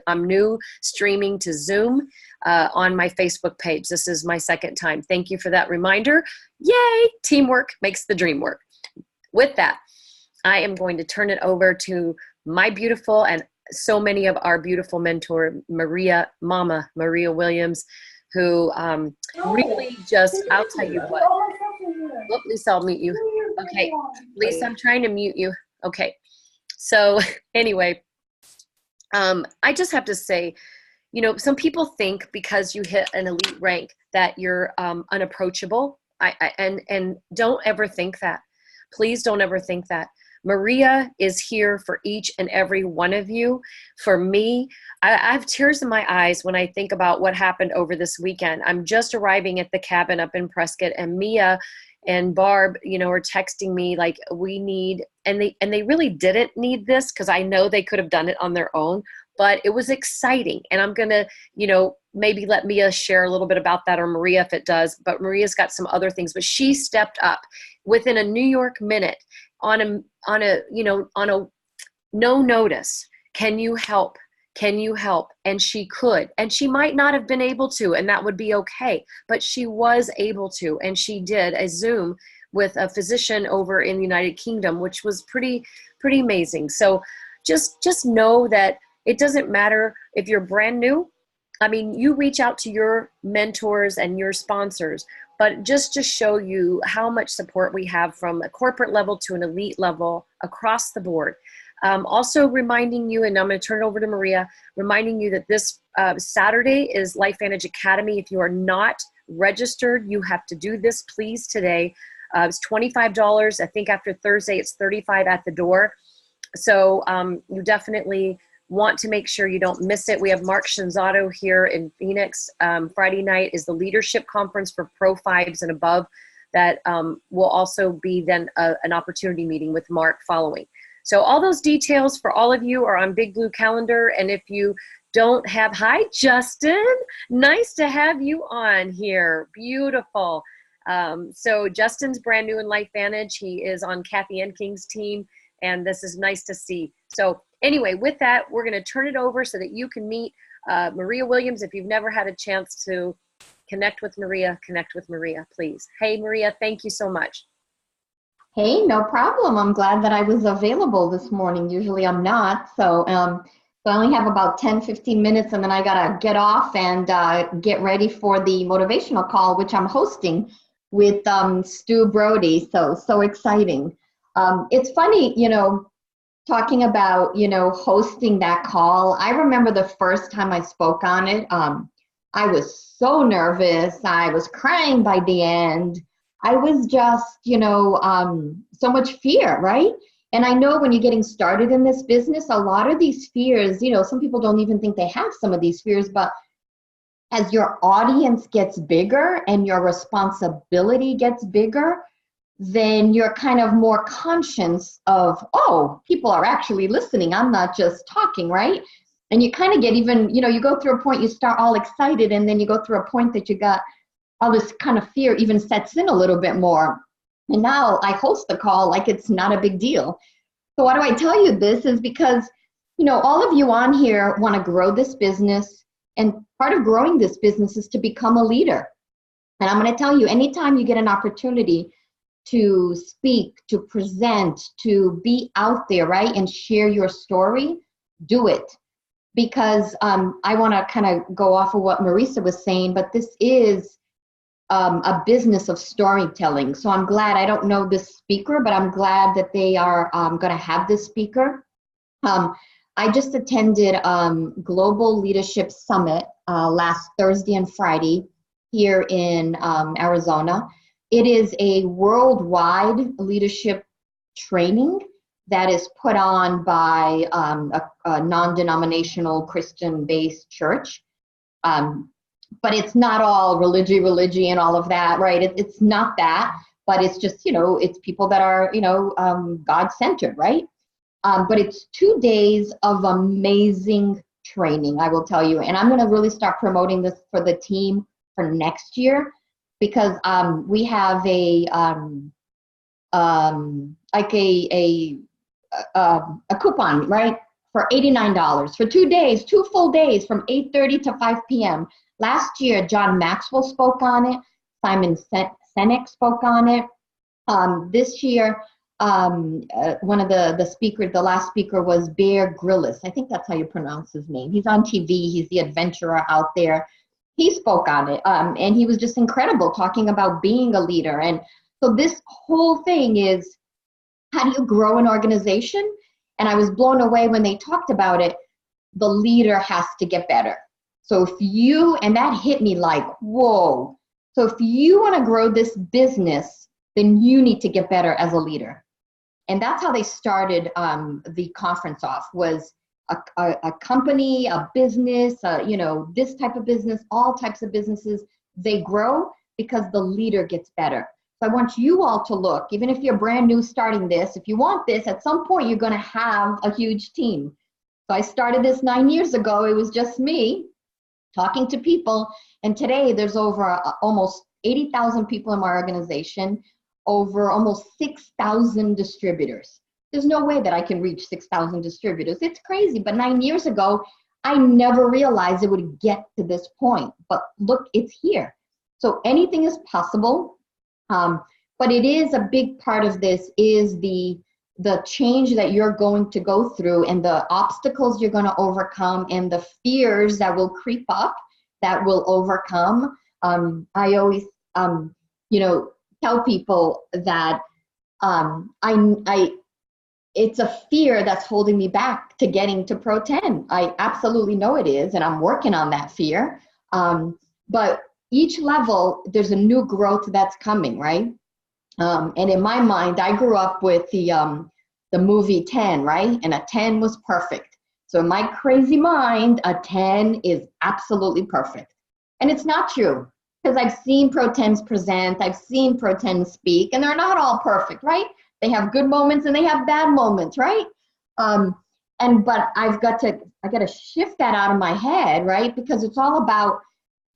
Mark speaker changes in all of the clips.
Speaker 1: I'm new streaming to Zoom on my Facebook page. This is my second time. Thank you for that reminder. Yay! Teamwork makes the dream work. With that, I am going to turn it over to my beautiful and so many of our beautiful mentor, Mama Maria Williams, who really just, I'll tell you what. Oh, Lisa, I'll mute you. Okay, Lisa, I'm trying to mute you. Okay, so anyway, I just have to say, you know, some people think because you hit an elite rank that you're unapproachable. And don't ever think that. Please don't ever think that. Maria is here for each and every one of you. For me, I have tears in my eyes when I think about what happened over this weekend. I'm just arriving at the cabin up in Prescott, and Mia and Barb, you know, are texting me like, we need, and they really didn't need this, because I know they could have done it on their own, but it was exciting. And I'm gonna, you know, maybe let Mia share a little bit about that, or Maria if it does, but Maria's got some other things. But she stepped up within a New York minute on a no notice. Can you help? Can you help? And she could, and she might not have been able to, and that would be okay, but she was able to, and she did a Zoom with a physician over in the United Kingdom, which was pretty amazing. So just know that it doesn't matter if you're brand new. I mean, you reach out to your mentors and your sponsors, but just to show you how much support we have from a corporate level to an elite level across the board. Also reminding you, and I'm going to turn it over to Maria, reminding you that this Saturday is LifeVantage Academy. If you are not registered, you have to do this, please, today. It's $25. I think after Thursday, it's $35 at the door. So you definitely want to make sure you don't miss it. We have Mark Shinzato here in Phoenix. Friday night is the leadership conference for Pro 5s and above. That will also be then an opportunity meeting with Mark following. So all those details for all of you are on Big Blue Calendar. And if you don't have, hi, Justin, nice to have you on here. Beautiful. So Justin's brand new in LifeVantage. He is on Kathy Enking's team, and this is nice to see. So anyway, with that, we're going to turn it over so that you can meet Maria Williams. If you've never had a chance to connect with Maria, please. Hey, Maria, thank you so much.
Speaker 2: Hey, no problem. I'm glad that I was available this morning. Usually I'm not. So, so I only have about 10, 15 minutes, and then I got to get off and get ready for the motivational call, which I'm hosting with Stu Brody. So exciting. It's funny, you know, talking about, you know, hosting that call. I remember the first time I spoke on it. I was so nervous. I was crying by the end. I was just, you know, so much fear, right? And I know when you're getting started in this business, a lot of these fears, you know, some people don't even think they have some of these fears, but as your audience gets bigger and your responsibility gets bigger, then you're kind of more conscious of, oh, people are actually listening. I'm not just talking, right? And you kind of get even, you know, you go through a point, you start all excited, and then you go through a point that you got all this kind of fear even sets in a little bit more. And now I host the call like it's not a big deal. So why do I tell you this is because, you know, all of you on here want to grow this business, and part of growing this business is to become a leader. And I'm going to tell you, anytime you get an opportunity to speak, to present, to be out there, right, and share your story, do it. Because I want to kind of go off of what Marisa was saying, but this is a business of storytelling. So I'm glad, I don't know this speaker, but I'm glad that they are going to have this speaker. I just attended Global Leadership Summit last Thursday and Friday here in Arizona. It is a worldwide leadership training that is put on by a non-denominational Christian-based church. But it's not all religion and all of that, right? It's not that, but it's just, you know, it's people that are, you know, God-centered, right? But it's 2 days of amazing training, I will tell you. And I'm going to really start promoting this for the team for next year, because we have a coupon, right, for $89 for 2 days, 2 full days from 8:30 to 5 p.m. Last year, John Maxwell spoke on it. Simon Sinek spoke on it. This year, one of the speakers, the last speaker was Bear Grylls. I think that's how you pronounce his name. He's on TV. He's the adventurer out there. He spoke on it, and he was just incredible talking about being a leader. And so this whole thing is, how do you grow an organization? And I was blown away when they talked about it. The leader has to get better. So if you, and that hit me like, whoa. So if you want to grow this business, then you need to get better as a leader. And that's how they started the conference off, was a company, a business, this type of business, all types of businesses, they grow because the leader gets better. So I want you all to look, even if you're brand new starting this, if you want this, at some point you're going to have a huge team. So I started this 9 years ago. It was just me talking to people. And today there's over almost 80,000 people in my organization, over almost 6,000 distributors. There's no way that I can reach 6,000 distributors. It's crazy. But 9 years ago, I never realized it would get to this point. But look, it's here. So anything is possible. But it is a big part of this is the change that you're going to go through, and the obstacles you're going to overcome, and the fears that will creep up that will overcome. I always, tell people that it's a fear that's holding me back to getting to Pro 10. I absolutely know it is, and I'm working on that fear. But each level, there's a new growth that's coming, right? And in my mind, I grew up with the movie 10, right? And a 10 was perfect. So in my crazy mind, a 10 is absolutely perfect. And it's not true, because I've seen Pro 10s present, I've seen Pro 10s speak, and they're not all perfect, right? They have good moments and they have bad moments, right? But I got to shift that out of my head, right? Because it's all about,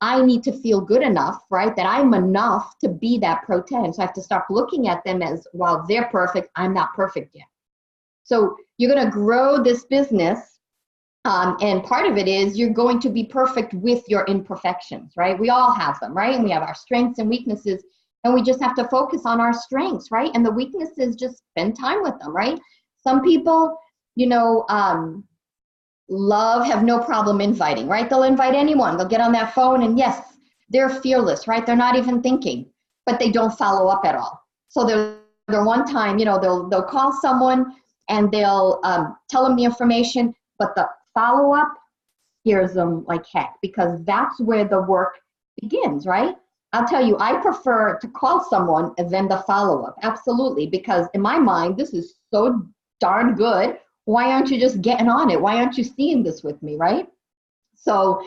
Speaker 2: I need to feel good enough, right? That I'm enough to be that Pro 10. So I have to start looking at them as, while they're perfect, I'm not perfect yet. So you're going to grow this business. And part of it is you're going to be perfect with your imperfections, right? We all have them, right? And we have our strengths and weaknesses, and we just have to focus on our strengths, right? And the weaknesses, just spend time with them, right? Some people, have no problem inviting, right? They'll invite anyone. They'll get on that phone, and yes, they're fearless, right? They're not even thinking, but they don't follow up at all. So they're one time, they'll call someone and they'll tell them the information, but the follow-up scares them like heck, because that's where the work begins, right? I'll tell you, I prefer to call someone than the follow-up, absolutely, because in my mind, this is so darn good. Why aren't you just getting on it? Why aren't you seeing this with me, right? So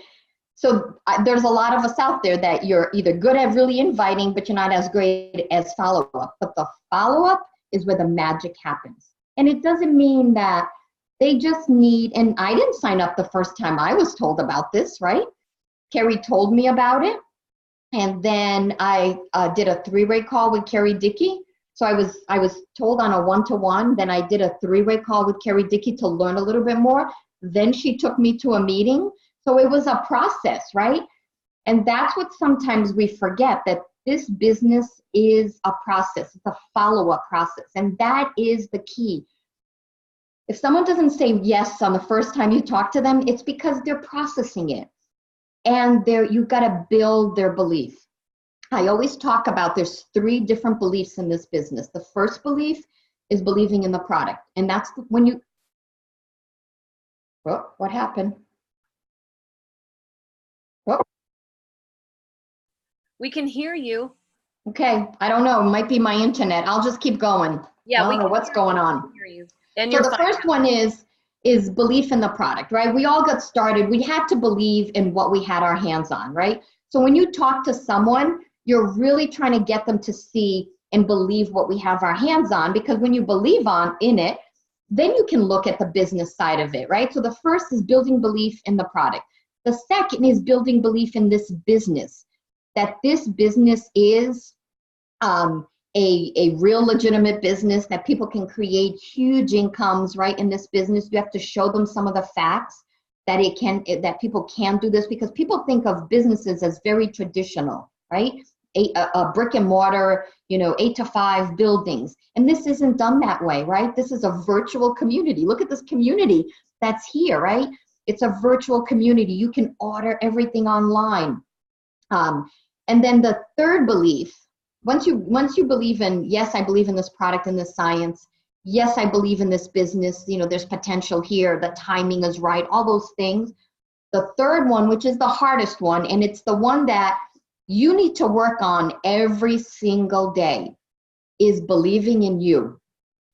Speaker 2: there's a lot of us out there that you're either good at really inviting, but you're not as great as follow-up. But the follow-up is where the magic happens. And it doesn't mean that they just need, and I didn't sign up the first time I was told about this, right? Carrie told me about it. And then I did a 3-way call with Carrie Dickey. So I was told on a 1-to-1, then I did a 3-way call with Carrie Dickey to learn a little bit more. Then she took me to a meeting. So it was a process, right? And that's what sometimes we forget, that this business is a process. It's a follow-up process. And that is the key. If someone doesn't say yes on the first time you talk to them, it's because they're processing it. And you've got to build their belief. I always talk about there's 3 different beliefs in this business. The first belief is believing in the product. And that's when you, oh, what happened? Oh.
Speaker 1: We can hear you.
Speaker 2: Okay, I don't know, it might be my internet. I'll just keep going.
Speaker 1: Yeah,
Speaker 2: I don't know what's going on.
Speaker 1: Hear you. And
Speaker 2: so the first one is belief in the product, right? We all got started, we had to believe in what we had our hands on, right? So when you talk to someone, you're really trying to get them to see and believe what we have our hands on, because when you believe in it, then you can look at the business side of it, right? So the first is building belief in the product. The second is building belief in this business, that this business is a real legitimate business that people can create huge incomes, right, in this business. You have to show them some of the facts that that people can do this, because people think of businesses as very traditional, right? A brick and mortar, 8 to 5 buildings. And this isn't done that way, right? This is a virtual community. Look at this community that's here, right? It's a virtual community. You can order everything online. And then the third belief, once you believe in, yes, I believe in this product and this science. Yes, I believe in this business. There's potential here. The timing is right. All those things. The third one, which is the hardest one, and it's the one that you need to work on every single day, is believing in you.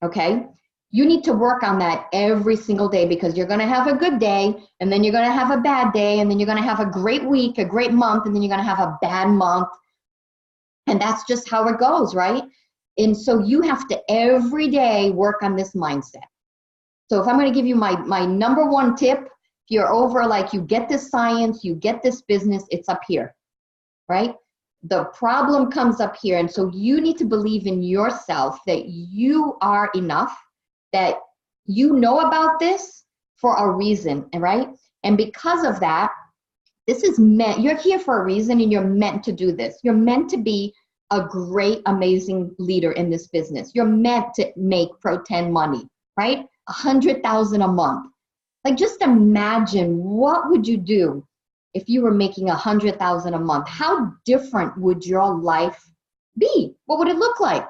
Speaker 2: Okay? You need to work on that every single day, because you're going to have a good day, and then you're going to have a bad day, and then you're going to have a great week, a great month, and then you're going to have a bad month. And that's just how it goes, right? And so you have to every day work on this mindset. So if I'm going to give you my number one tip, if you're over, like, you get this science, you get this business, it's up here, right? The problem comes up here. And so you need to believe in yourself that you are enough, that you know about this for a reason, right? And because of that, this is meant, you're here for a reason, and you're meant to do this. You're meant to be a great, amazing leader in this business. You're meant to make Pro 10 money, right? $100,000 a month. Like, just imagine, what would you do if you were making $100,000 a month? How different would your life be? What would it look like?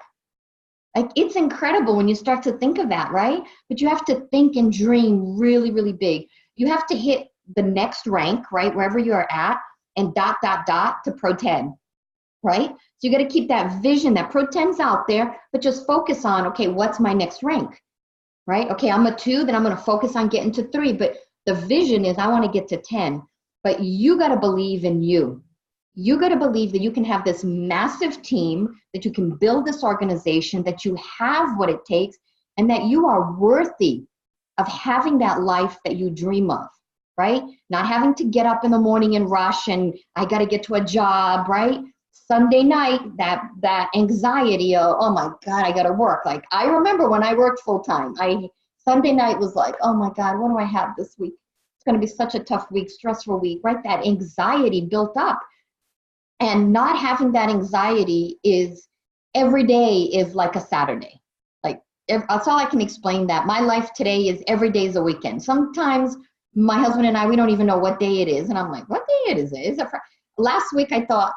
Speaker 2: Like, it's incredible when you start to think of that, right? But you have to think and dream really, really big. You have to hit the next rank, right, wherever you are at, and ... to Pro 10, right? So you got to keep that vision that Pro 10's out there, but just focus on, okay, what's my next rank, right? Okay, I'm a 2, then I'm going to focus on getting to 3, but the vision is I want to get to 10. But you got to believe in you. You got to believe that you can have this massive team, that you can build this organization, that you have what it takes, and that you are worthy of having that life that you dream of, right? Not having to get up in the morning and rush, and I got to get to a job, right? Sunday night, that anxiety of, oh my God, I got to work. Like, I remember when I worked full time, Sunday night was like, oh my God, what do I have this week? It's going to be such a tough week, stressful week, right? That anxiety built up. And not having that anxiety is, every day is like a Saturday. Like, that's all I can explain that. My life today is, every day is a weekend. Sometimes my husband and I, we don't even know what day it is. And I'm like, what day it is? Is it last week? I thought,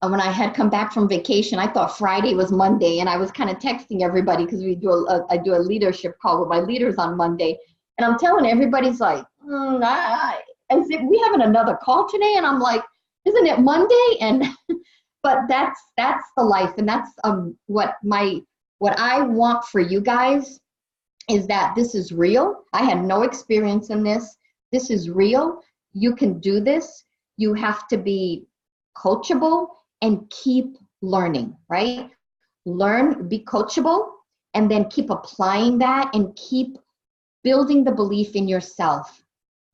Speaker 2: when I had come back from vacation, I thought Friday was Monday, and I was kind of texting everybody, because I do a leadership call with my leaders on Monday, and I'm telling everybody's like, as if we having another call today, and I'm like, isn't it Monday? And but that's the life, and that's what I want for you guys is that this is real. I had no experience in this. This is real. You can do this. You have to be coachable and keep learning, right? Learn, be coachable, and then keep applying that, and keep building the belief in yourself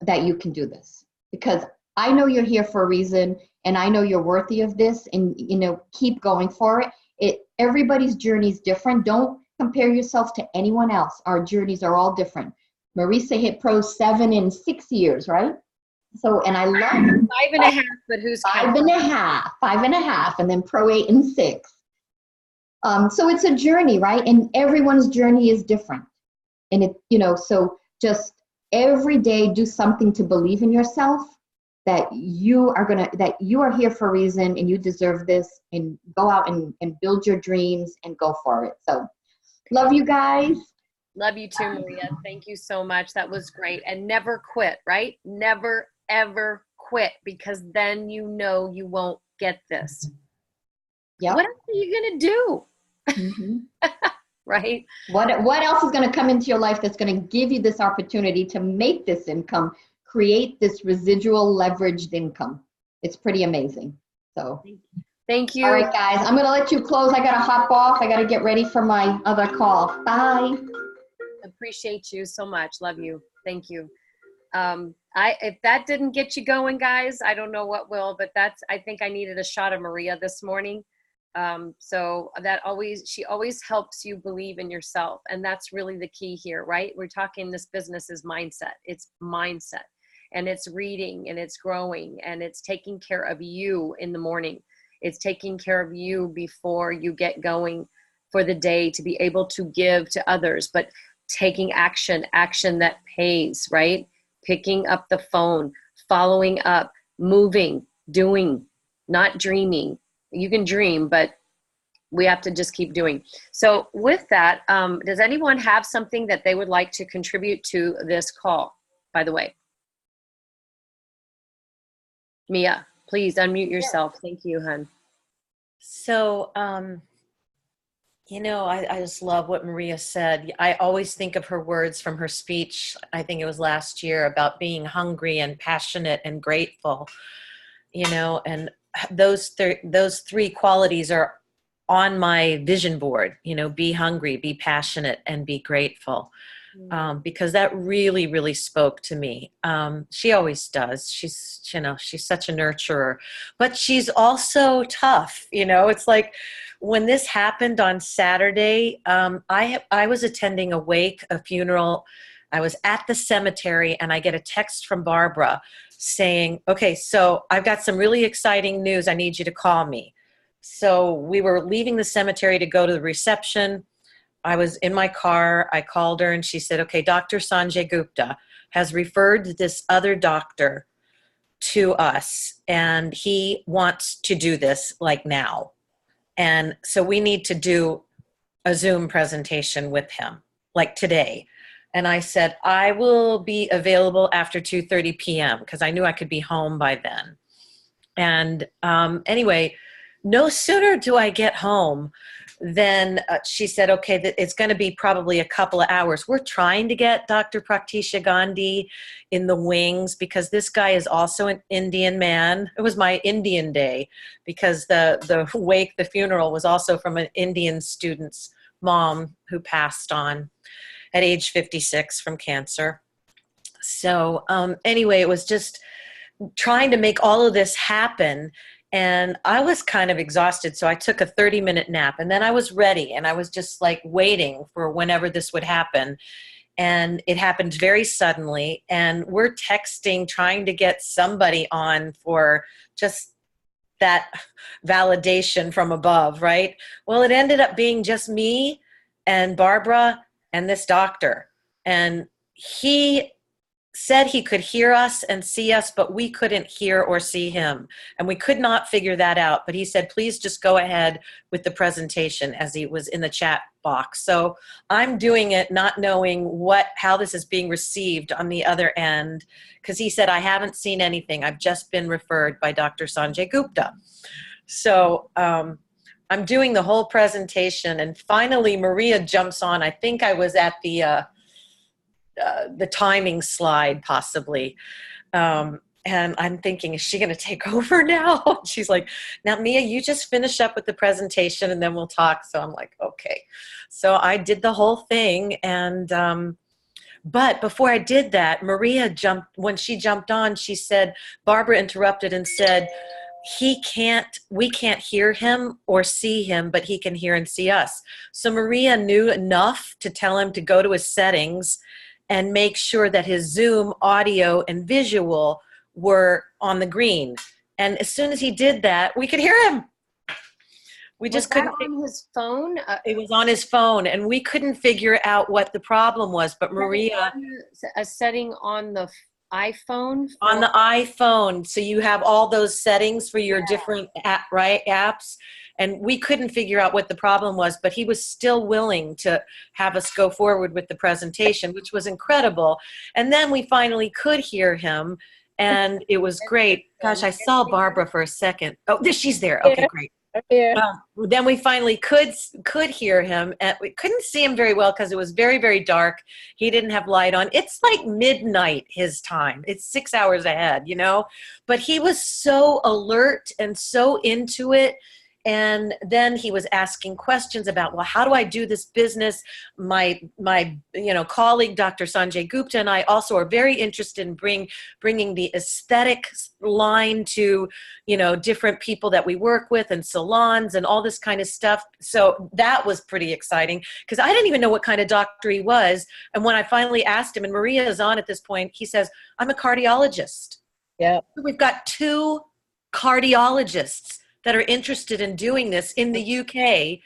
Speaker 2: that you can do this. Because I know you're here for a reason, and I know you're worthy of this, and keep going for it. Everybody's journey is different. Don't compare yourself to anyone else. Our journeys are all different. Marisa hit Pro 7 in 6 years, right? So, and I love
Speaker 1: 5.5, but who's counting?
Speaker 2: 5.5, and then Pro 8 and 6. So it's a journey, right? And everyone's journey is different. And so just every day do something to believe in yourself, that you are here for a reason, and you deserve this, and go out and build your dreams and go for it. So love you guys.
Speaker 1: Love you too, Maria. Thank you so much. That was great. And never quit, right? Never, ever quit, because then you won't get this.
Speaker 2: Yep.
Speaker 1: What else are you going to do?
Speaker 2: Mm-hmm.
Speaker 1: Right?
Speaker 2: What else is going to come into your life that's going to give you this opportunity to make this income, create this residual leveraged income? It's pretty amazing. So
Speaker 1: thank you.
Speaker 2: All right, guys, I'm going to let you close. I got to hop off. I got to get ready for my other call. Bye.
Speaker 1: Appreciate you so much. Love you. Thank you. If that didn't get you going, guys, I don't know what will, but I think I needed a shot of Maria this morning. So she always helps you believe in yourself. And that's really the key here, right? We're talking, this business is mindset. It's mindset, and it's reading, and it's growing, and it's taking care of you in the morning. It's taking care of you before you get going for the day to be able to give to others, but taking action that pays, right? Picking up the phone, following up, moving, doing, not dreaming. You can dream, but we have to just keep doing. So with that, does anyone have something that they would like to contribute to this call, by the way? Mia, please unmute yourself. Thank you, hon.
Speaker 3: So, I just love what Maria said. I always think of her words from her speech, I think it was last year, about being hungry and passionate and grateful, and those three qualities are on my vision board, be hungry, be passionate, and be grateful. Because that really, really spoke to me. She always does. She's such a nurturer, but she's also tough. It's like when this happened on Saturday, I was attending a funeral. I was at the cemetery, and I get a text from Barbara saying, okay, so I've got some really exciting news. I need you to call me. So we were leaving the cemetery to go to the reception. I was in my car. I called her, and she said, okay, Dr. Sanjay Gupta has referred this other doctor to us, and he wants to do this like now. And so we need to do a Zoom presentation with him, like today. And I said, I will be available after 2:30 p.m. because I knew I could be home by then. And anyway, no sooner do I get home than she said, okay, it's going to be probably a couple of hours. We're trying to get Dr. Praktisha Gandhi in the wings because this guy is also an Indian man. It was my Indian day because the funeral was also from an Indian student's mom who passed on at age 56 from cancer. So anyway, it was just trying to make all of this happen. And I was kind of exhausted, so I took a 30-minute nap. And then I was ready, and I was just like waiting for whenever this would happen. And it happened very suddenly. And we're texting, trying to get somebody on for just that validation from above, right? Well, it ended up being just me and Barbara and this doctor. And he said he could hear us and see us, but we couldn't hear or see him. And we could not figure that out. But he said, please just go ahead with the presentation, as he was in the chat box. So I'm doing it not knowing how this is being received on the other end, because he said, I haven't seen anything. I've just been referred by Dr. Sanjay Gupta. So I'm doing the whole presentation, and finally Maria jumps on. I think I was at the timing slide possibly. And I'm thinking, is she going to take over now? She's like, now, Mia, you just finish up with the presentation and then we'll talk. So I'm like, okay. So I did the whole thing. And, but before I did that, when she jumped on, she said, Barbara interrupted and said, we can't hear him or see him, but he can hear and see us. So Maria knew enough to tell him to go to his settings and make sure that his Zoom audio and visual were on the green. And as soon as he did that, we could hear him. We just couldn't.
Speaker 1: On his phone?
Speaker 3: It was on his phone, and we couldn't figure out what the problem was. But Maria,
Speaker 1: a setting on the iPhone.
Speaker 3: On the iPhone, so you have all those settings for your different apps. And we couldn't figure out what the problem was, but he was still willing to have us go forward with the presentation, which was incredible. And then we finally could hear him, and it was great. Gosh, I saw Barbara for a second. Oh, she's there. Okay, great. Then we finally could hear him, and we couldn't see him very well because it was very, very dark. He didn't have light on. It's like midnight his time. It's 6 hours ahead, but he was so alert and so into it. And then he was asking questions about, well, how do I do this business? My colleague, Dr. Sanjay Gupta, and I also are very interested in bringing the aesthetic line to, different people that we work with and salons and all this kind of stuff. So that was pretty exciting because I didn't even know what kind of doctor he was. And when I finally asked him, and Maria is on at this point, he says, I'm a cardiologist.
Speaker 4: Yeah.
Speaker 3: We've got 2 cardiologists that are interested in doing this in the UK.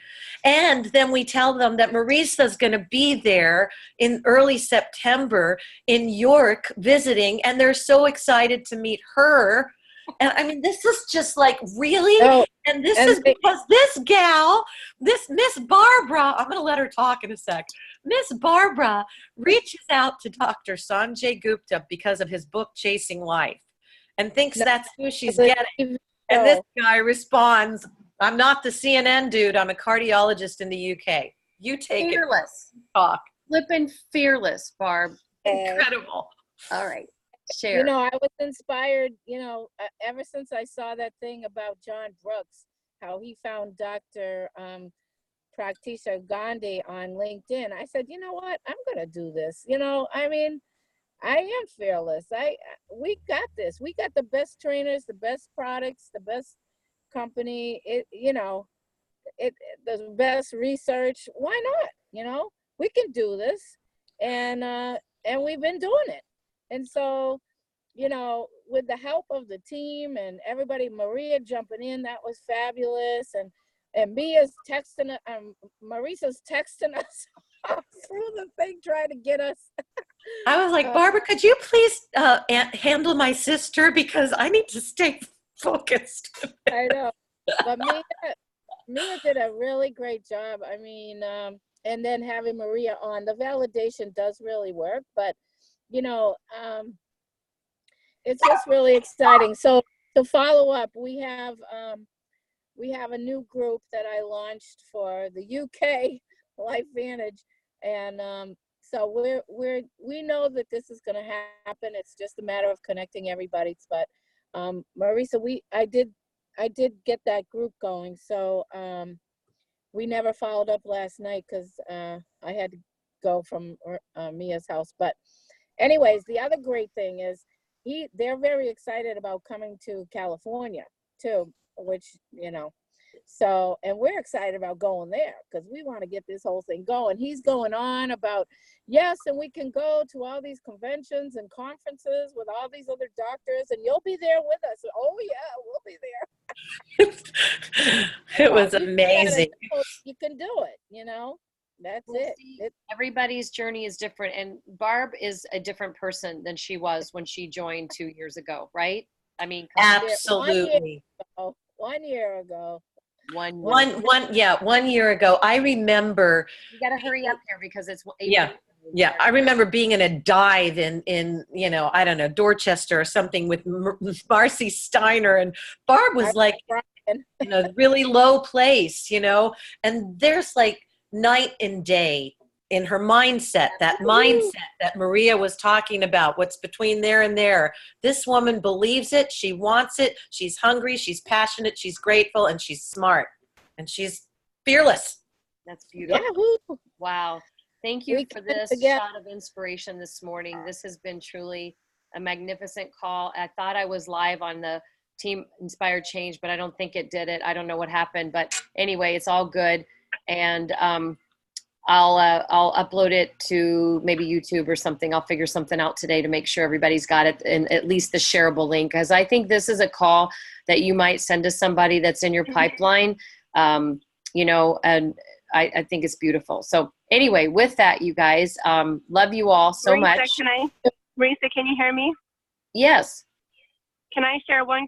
Speaker 3: And then we tell them that Marisa's going to be there in early September in York visiting, and they're so excited to meet her. And I mean, this is just like, really?
Speaker 4: Oh,
Speaker 3: and this is because this gal, this Miss Barbara, I'm going to let her talk in a sec. Miss Barbara reaches out to Dr. Sanjay Gupta because of his book, Chasing Life, and thinks that's who she's getting. And this guy responds, I'm not the CNN dude. I'm a cardiologist in the UK. You take
Speaker 1: Fearless.
Speaker 3: Talk.
Speaker 1: Flippin' fearless, Barb.
Speaker 3: Incredible.
Speaker 1: All right. Share.
Speaker 4: I was inspired, ever since I saw that thing about John Brooks, how he found Dr. Praktisha Gandhi on LinkedIn. I said, you know what? I'm going to do this. I am fearless. We got this. We got the best trainers, the best products, the best company. The best research. Why not? We can do this, and we've been doing it. And so, with the help of the team and everybody, Maria jumping in, that was fabulous, and Mia's texting, Marisa's texting us through the thing, trying to get us.
Speaker 3: I was like, Barbara, could you please handle my sister because I need to stay focused.
Speaker 4: I know, but Mia did a really great job. And then having Maria on, the validation does really work, but it's just really exciting. So to follow up, we have a new group that I launched for the UK Life Vantage, and so we know that this is going to happen. It's just a matter of connecting everybody. But Marisa, I did get that group going. So we never followed up last night because I had to go from Mia's house. But anyways, the other great thing is they're very excited about coming to California too, which, so, and we're excited about going there because we want to get this whole thing going. He's going on about, yes, and we can go to all these conventions and conferences with all these other doctors, and you'll be there with us. Oh yeah, we'll be there.
Speaker 3: It was amazing.
Speaker 4: You can do it, That's it.
Speaker 1: Everybody's journey is different, and Barb is a different person than she was when she joined 2 years ago, right?
Speaker 3: Absolutely.
Speaker 4: 1 year ago.
Speaker 3: 1 year ago. I remember.
Speaker 1: You got to hurry up here because it's 8.
Speaker 3: Yeah. I remember being in a dive in I don't know, Dorchester or something with Marcy Steiner, and Barb was in a really low place, and there's like night and day in her mindset, that mindset that Maria was talking about, what's between there and there. This woman believes it. She wants it. She's hungry. She's passionate. She's grateful, and she's smart, and she's fearless.
Speaker 1: That's beautiful.
Speaker 4: Yahoo!
Speaker 1: Wow. Thank you for this shot of inspiration this morning. This has been truly a magnificent call. I thought I was live on the Team Inspired Change, but I don't think it did it. I don't know what happened, but anyway, it's all good. And I'll upload it to maybe YouTube or something. I'll figure something out today to make sure everybody's got it in at least the shareable link, because I think this is a call that you might send to somebody that's in your pipeline, and I think it's beautiful. So anyway, with that, you guys, love you all so much.
Speaker 5: Marisa, can you hear me?
Speaker 1: Yes.
Speaker 5: Can I share one